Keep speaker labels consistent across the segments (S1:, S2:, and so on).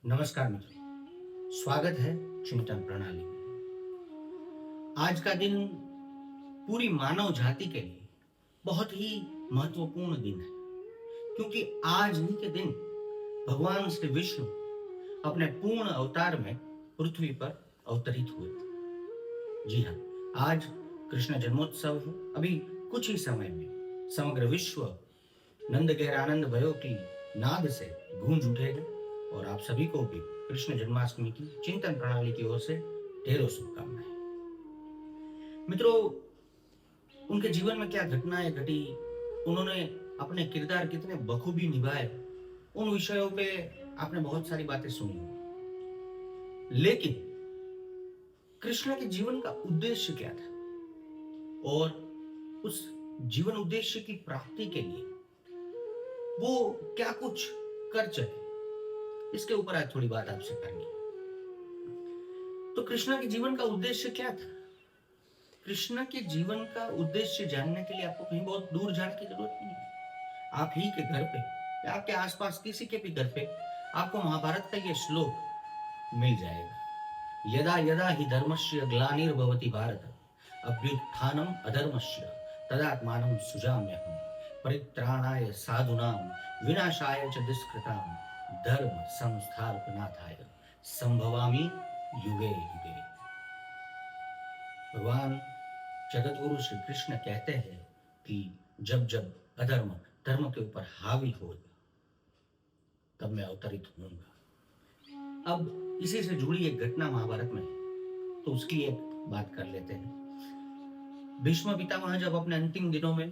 S1: नमस्कार मित्रों, स्वागत है चिंतन प्रणाली में। आज का दिन पूरी मानव जाति के लिए बहुत ही महत्वपूर्ण दिन है, क्योंकि आज ही के दिन भगवान श्री विष्णु अपने पूर्ण अवतार में पृथ्वी पर अवतरित हुए थे। जी हाँ, आज कृष्ण जन्मोत्सव है। अभी कुछ ही समय में समग्र विश्व नंद गहर आनंद भयो की नाद से गूंज उठेगा और आप सभी को भी कृष्ण जन्माष्टमी की चिंतन प्रणाली की ओर से ढेरों शुभकामनाएं। मित्रों, उनके जीवन में क्या घटनाएं घटी, उन्होंने अपने किरदार कितने बखूबी निभाए, उन विषयों पे आपने बहुत सारी बातें सुनी होंगी। लेकिन कृष्ण के जीवन का उद्देश्य क्या था और उस जीवन उद्देश्य की प्राप्ति के लिए वो क्या कुछ कर चले, इसके ऊपर आज थोड़ी बात आपसे करनी। तो कृष्ण के जीवन का उद्देश्य क्या था? कृष्ण के जीवन का उद्देश्य जानने के लिए आपको कहीं बहुत दूर जाने की जरूरत नहीं है। आप ही के घर पे या आपके आसपास किसी के भी घर पे आपको महाभारत का ये श्लोक मिल जाएगा। यदा यदा हि धर्मस्य ग्लानिर्भवति भारत अभ्युत्थानम अधर्मस्य तदात्मानं सृजाम्यहम् परित्राणाय साधूनां विनाशाय च दुष्कृतां धर्म संस्थापनार्थाय संभवामि युगे युगे। भगवान जगतगुरु श्री कृष्ण कहते हैं कि जब जब अधर्म धर्म के ऊपर हावी होगा तब मैं अवतरित होऊंगा। अब इसी से जुड़ी एक घटना महाभारत में है, तो उसकी एक बात कर लेते हैं। भीष्म पितामह जब अपने अंतिम दिनों में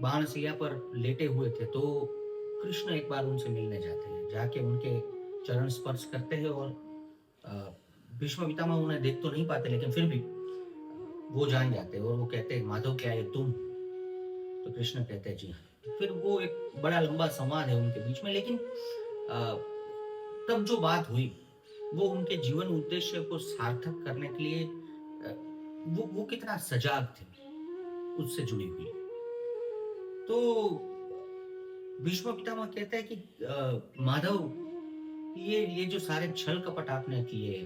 S1: बाणशैया पर लेटे हुए थे तो कृष्ण एक बार उनसे मिलने जाते हैं, जाके उनके चरण स्पर्श करते हैं और भीष्म पितामह उन्हें देख तो नहीं पाते, लेकिन फिर भी वो जान जाते हैं और वो कहते हैं, माधव क्या ये तुम? तो कृष्ण कहते हैं, जी हाँ। फिर वो एक बड़ा लंबा संवाद है उनके बीच में, लेकिन तब जो बात हुई वो उनके जीवन उद्देश्य को सार्थक करने के लिए वो कितना सजाग थे उससे जुड़ी हुई। तो भीष्म पितामह कहते हैं कि माधव, ये जो सारे छल कपट आपने किए,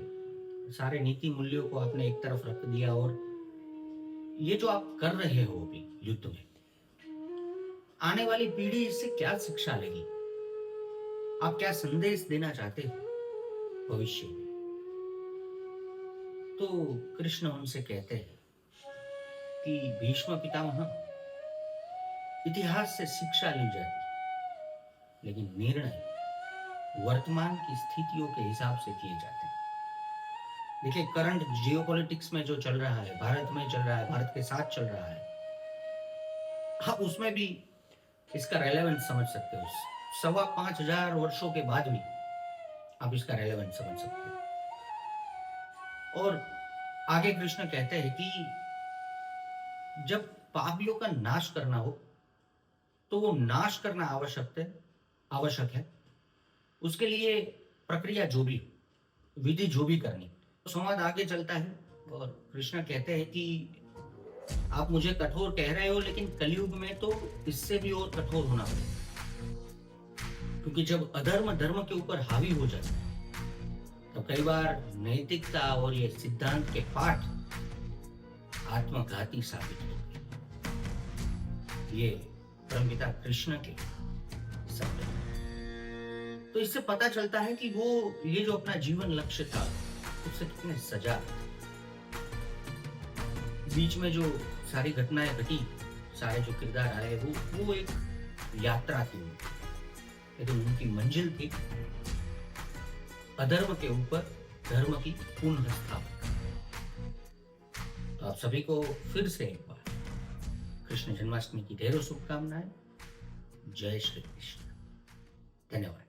S1: सारे नीति मूल्यों को आपने एक तरफ रख दिया और ये जो आप कर रहे हो अभी युद्ध में, आने वाली पीढ़ी इससे क्या शिक्षा लेगी? आप क्या संदेश देना चाहते हो भविष्य में? तो कृष्ण उनसे कहते हैं कि भीष्म पितामह, इतिहास से शिक्षा ली जाती है, लेकिन निर्णय वर्तमान की स्थितियों के हिसाब से किए जाते हैं। देखिए, करंट जियोपॉलिटिक्स में जो चल रहा है, भारत में चल रहा है, भारत के साथ चल रहा है, आप उसमें भी इसका रेलेवेंस समझ सकते हो। 5,500 वर्षों के बाद भी आप इसका रेलेवेंस समझ सकते हो। और आगे कृष्ण कहते हैं कि जब पापियों का नाश करना हो तो वो नाश करना आवश्यक है। उसके लिए प्रक्रिया जो भी, विधि जो भी करनी, तो संवाद आगे चलता है और कृष्ण कहते हैं कि आप मुझे कठोर कह रहे हो, लेकिन कलयुग में तो इससे भी और कठोर होना पड़ेगा, क्योंकि जब अधर्म धर्म के ऊपर हावी हो जाता है तो कई बार नैतिकता और ये सिद्धांत के पाठ आत्मघाती साबित होते हैं। ये परमपिता कृष्ण के शब्द हैं। तो इससे पता चलता है कि वो ये जो अपना जीवन लक्ष्य था उससे कितने सजाग थे। बीच में जो सारी घटनाएं घटी, सारे जो किरदार आए, वो एक यात्रा थी, लेकिन उनकी मंजिल थी अधर्म के ऊपर धर्म की पुनः स्थापना। तो आप सभी को फिर से एक बार कृष्ण जन्माष्टमी की ढेरों शुभकामनाएं। जय श्री कृष्ण। धन्यवाद।